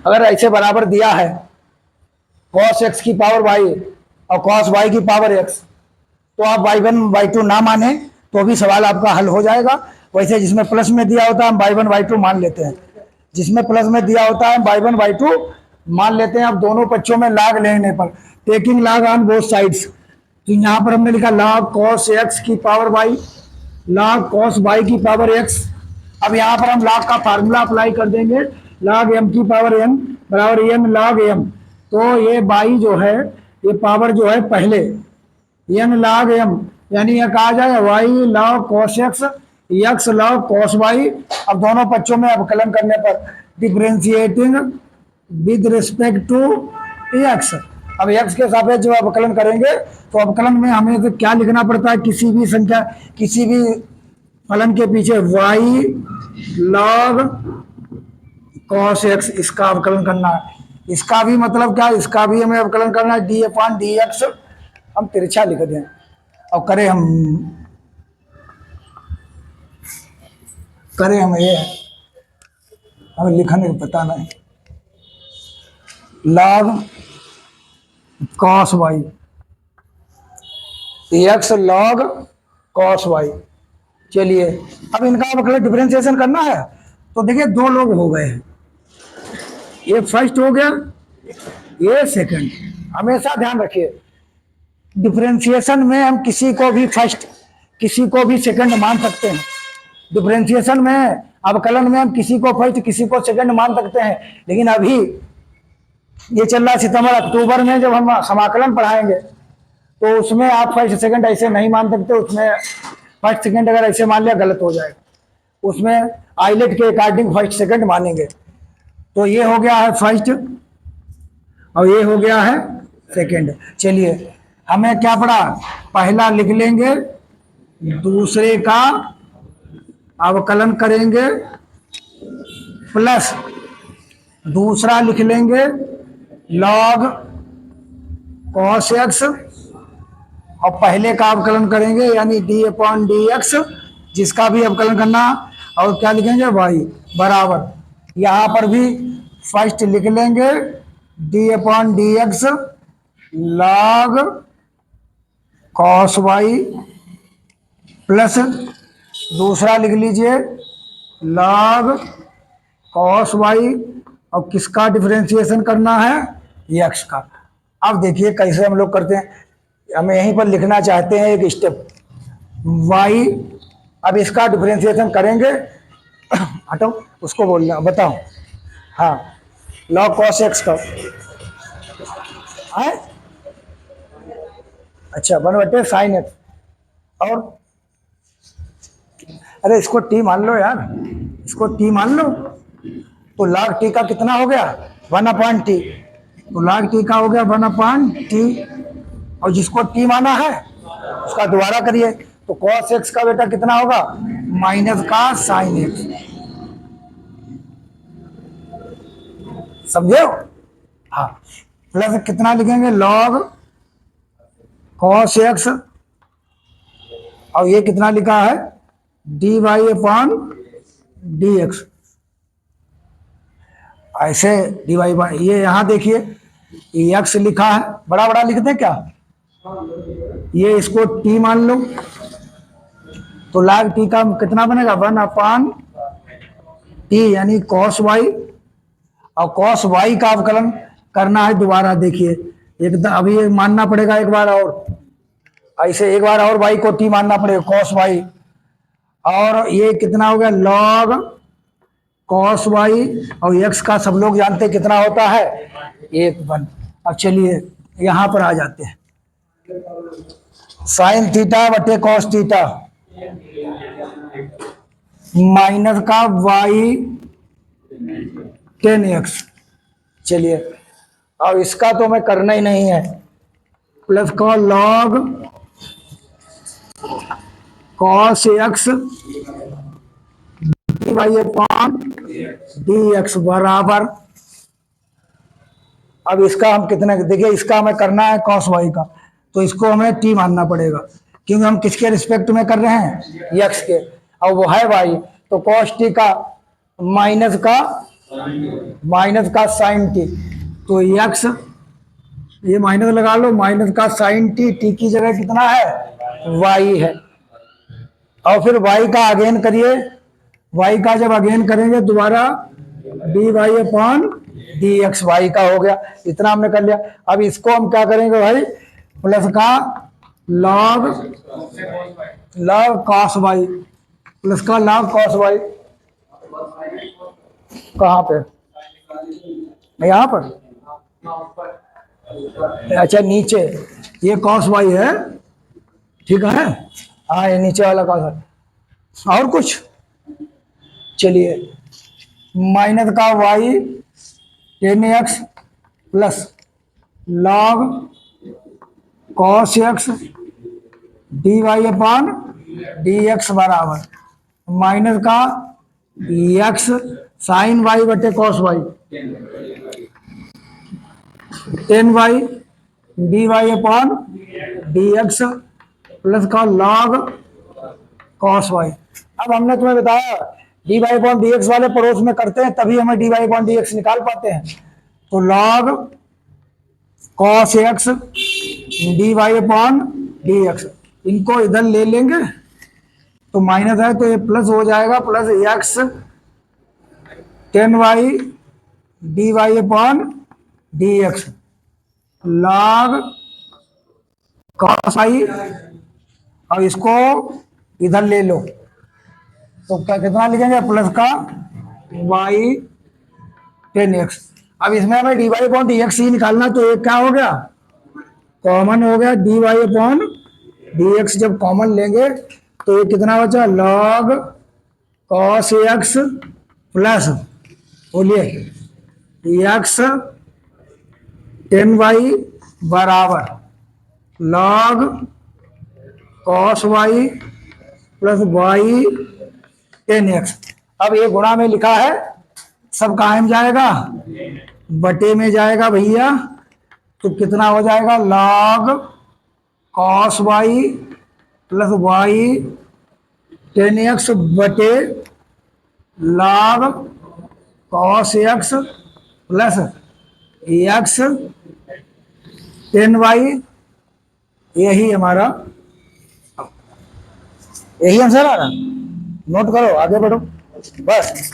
अगर ऐसे बराबर दिया है cos x की पावर y और cos y की पावर x, तो आप y1 y2 ना माने तो भी सवाल आपका हल हो जाएगा। वैसे जिसमें प्लस में दिया होता है हम y1 y2 मान लेते हैं, जिसमें प्लस में दिया होता है हम y1 y2 मान लेते हैं। अब दोनों पक्षों में लाग लेने पर, टेकिंग लाग ऑन बोथ साइड्स, तो यहाँ पर हमने लिखा log cos x की power y, log cos y की पावर x। अब यहाँ पर हम log का फार्मूला अप्लाई कर देंगे, log m की पावर n बराबर n log m। तो ये y जो है, ये पावर जो है पहले n log m, यानी यह कहा जाए y log cos x, x log cos y। अब दोनों पक्षों में अवकलन करने पर differentiating with respect to x, अब x के सापेक्ष जब अवकलन करेंगे तो अवकलन में हमें तो क्या लिखना पड़ता है, किसी भी संख्या, किसी भी फलन के पीछे y log cos x, इसका अवकलन करना है। इसका भी मतलब क्या, इसका भी हमें अवकलन करना है d अपॉन dx, हम तिरछा लिख दें और करें हम ये, हमें लिखने को पता नहीं, log cos y, x log cos y। चलिए अब इनका अवकलन डिफरेंशिएशन करना है, तो देखिए दो लोग हो गए हैं, ये फर्स्ट हो गया, ये सेकंड। हमेशा ध्यान रखिए डिफरेंशिएशन में हम किसी को भी फर्स्ट किसी को भी सेकंड मान सकते हैं। डिफरेंशिएशन में, अवकलन में हम किसी को फर्स्ट किसी को सेकंड मान सकते हैं, लेकिन अभी ये चल रहा है सितंबर अक्टूबर में जब हम समाकलन पढ़ाएंगे तो उसमें आप फर्स्ट सेकंड ऐसे नहीं मान सकते। उसमें फर्स्ट सेकंड अगर ऐसे मान लिया गलत हो जाएगा, उसमें आइलेट के अकॉर्डिंग फर्स्ट सेकंड मानेंगे। तो ये हो गया है फर्स्ट और ये हो गया है सेकंड। चलिए हमें क्या पड़ा, पहला लिख लेंगे, दूसरे का अवकलन करेंगे, प्लस दूसरा लिख लेंगे log cos x और पहले का अवकलन करेंगे यानी d अपॉन dx, जिसका भी अवकलन करना, और क्या लिखेंगे y बराबर, यहाँ पर भी फर्स्ट लिख लेंगे d upon dx log cos y, plus दूसरा लिख लीजिए log cos y, और किसका डिफरेंशिएशन करना है, x का। अब देखिए कैसे हम लोग करते हैं, हमें यहीं पर लिखना चाहते हैं एक स्टेप y, अब इसका डिफरेंशिएशन करेंगे, हटो उसको बोलना, बताओ, हाँ log cos x का है, अच्छा 1/sin x, और अरे इसको t मान लो यार, इसको t मान लो, तो log t का कितना हो गया 1/t, तो log t का हो गया 1/t, और जिसको t माना है उसका दोबारा करिए, तो cos x का बेटा कितना होगा माइनस का sin x, समझे हो, हाँ, प्लस कितना लिखेंगे log cos x, और ये कितना लिखा है dy अपॉन dx, ऐसे dy, ये यहाँ देखिए x लिखा है, बड़ा बड़ा लिख दे क्या, ये इसको t मान लो, तो log t का कितना बनेगा 1/t यानी cos y, और cos y का अवकलन करना है दोबारा। देखिए एकदम अभी ये मानना पड़ेगा एक बार और, ऐसे एक बार और y को t मानना पड़ेगा cos y, और ये कितना हो गया log cos y, और x का सब लोग जानते हैं कितना होता है 1/1। अब चलिए यहाँ पर आ जाते हैं, sin थीटा बटे cos थीटा माइनस का y tan x। चलिए अब इसका तो हमें करना ही नहीं है, प्लस का log cos x dy upon dx बराबर, अब इसका हम कितना, देखिए इसका हमें करना है cos y का, तो इसको हमें t मानना पड़ेगा, क्योंकि हम किसके रिस्पेक्ट में कर रहे हैं x के, और वो है y, तो cos t का माइनस का माइनस का साइन टी। तो एक्स, ये माइनस लगा लो, माइनस का साइन टी, टी की जगह कितना है, वाई है। और फिर वाई का अगेन करिए, वाई का जब अगेन करेंगे दोबारा d y upon d x y का हो गया। इतना हमने कर लिया। अब इसको हम क्या करेंगे भाई, प्लस का log, log cos y, plus का लॉग कॉस वाई। कहाँ पे, यहाँ पर, अच्छा नीचे, ये कॉस वाई है, ठीक है। हाँ ये नीचे वाला कॉस है। और कुछ, चलिए माइनस का y tan x plus log cos x d y upon d x बराबर माइनस का एक्स साइन वाई बटे cos y, tan y d y upon d x plus का लॉग कॉस वाई। अब हमने तुम्हें बताया d y upon d x वाले पड़ोस में करते हैं तभी हमें d y upon d x निकाल पाते हैं। तो log cos x d y upon d x, इनको इधर ले लेंगे तो माइनस है तो ये प्लस हो जाएगा, plus x tan y d y upon d x log cos y, और इसको इधर ले लो तो क्या कितना लिखेंगे, प्लस का वाई टेन एक्स। अब इसमें हमें d y upon d x ही निकालना, तो एक क्या हो गया, कॉमन हो गया d y upon d x. जब कॉमन लेंगे तो ये कितना बचा, लॉग कॉस एक्स प्लस, बोलिए एक्स टेन वाई बराबर log cos y plus y tan x. अब ये गुणा में लिखा है, सब कायम जाएगा, बटे में जाएगा भैया, तो कितना हो जाएगा, log cos y plus y tan x बटे log cos x plus x tan y. यही हमारा, यही आंसर आ रहा, नोट करो, आगे बढ़ो बस।